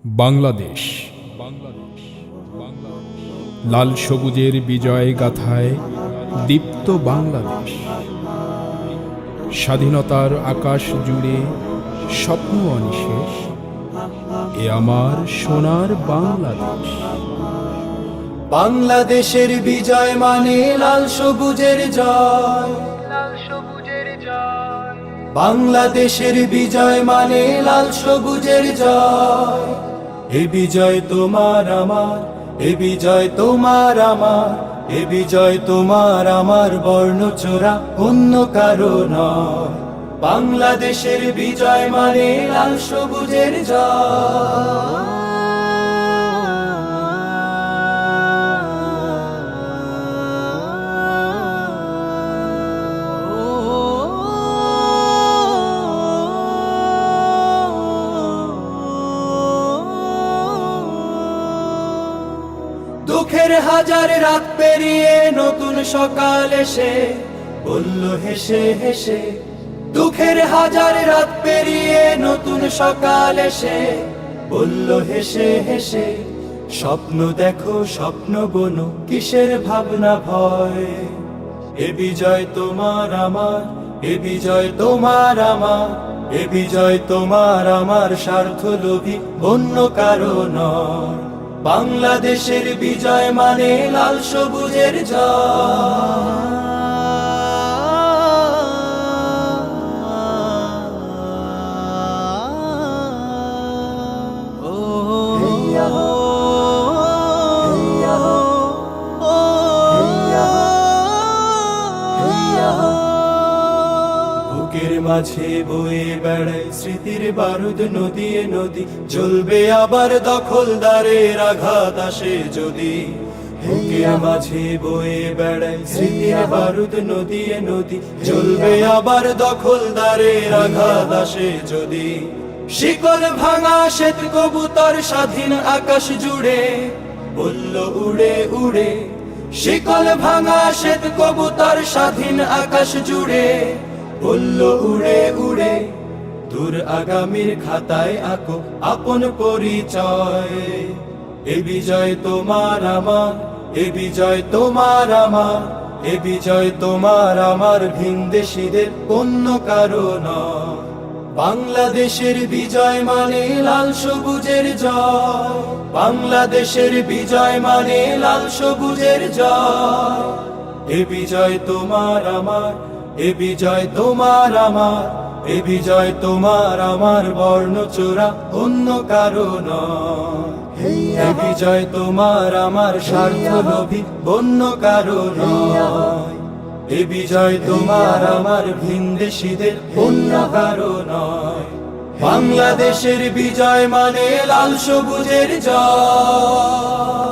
বাংলাদেশ লাল সবুজের বিজয় গাথায় দীপ্ত বাংলাদেশ। স্বাধীনতার আকাশ জুড়ে স্বপ্ন অনিশেষ, এ আমার সোনার বাংলাদেশ। বাংলাদেশের বিজয় মানে লাল সবুজের জয়। বাংলাদেশের বিজয় মানে লাল সবুজের জয়। এ বিজয় তোমার আমার, এ বিজয় তোমার আমার, এ বিজয় তোমার আমার, বর্ণচোরা অন্য কারো নয়। বাংলাদেশের বিজয় মানে লাল সবুজের জয়। দুঃখের হাজার রাত পেরিয়ে নতুন সকাল এসে বলল হেসে হেসে। দুঃখের হাজার রাত পেরিয়ে নতুন সকাল এসে বলল হেসে হেসে। স্বপ্ন দেখো স্বপ্ন বোনো, কিসের ভাবনা ভয়। এ বিজয় তোমার আমার, এ বিজয় তোমার আমার, এ বিজয় তোমার আমার, স্বার্থলোভী অন্য কারো নয়। বাংলাদেশের বিজয় মানে লাল সবুজের জয়। বুকের মাঝে বয়ে বেড়ায় স্মৃতির বারুদ নদীয়ে নদী, জ্বলবে আবার দখলদারের আঘাত আসে যদি। বুকের মাঝে বয়ে বেড়ায় স্মৃতির বারুদ নদীয়ে নদী, জ্বলবে আবার দখলদারের আঘাত আসে যদি। শিকল ভাঙা শ্বেত কবুতর স্বাধীন আকাশ জুড়ে বলল উড়ে উড়ে। শিকল ভাঙা শ্বেত কবুতর স্বাধীন আকাশ জুড়ে বলল উড়ে উড়ে। দূর আগামীর খাতায় আঁকো আপন পরিচয়। এ বিজয় তোমার আমার, এ বিজয় তোমার আমার, এ বিজয় তোমার আমার, ভিনদেশীদের অন্য কারো নয়। বাংলাদেশের বিজয় মানে লাল সবুজের জয়। বাংলাদেশের বিজয় মানে লাল সবুজের জয়। এ বিজয় তোমার আমার, এ বিজয় তোমার আমার, এ বিজয় তোমার আমার, বর্ণচোরা অন্য কারো নয়। এ বিজয় তোমার আমার, স্বার্থলোভী অন্য কারো নয়। এ বিজয় তোমার আমার, ভিনদেশীদের অন্য কারো নয়। বাংলাদেশের বিজয় মানে লাল সবুজের জয়।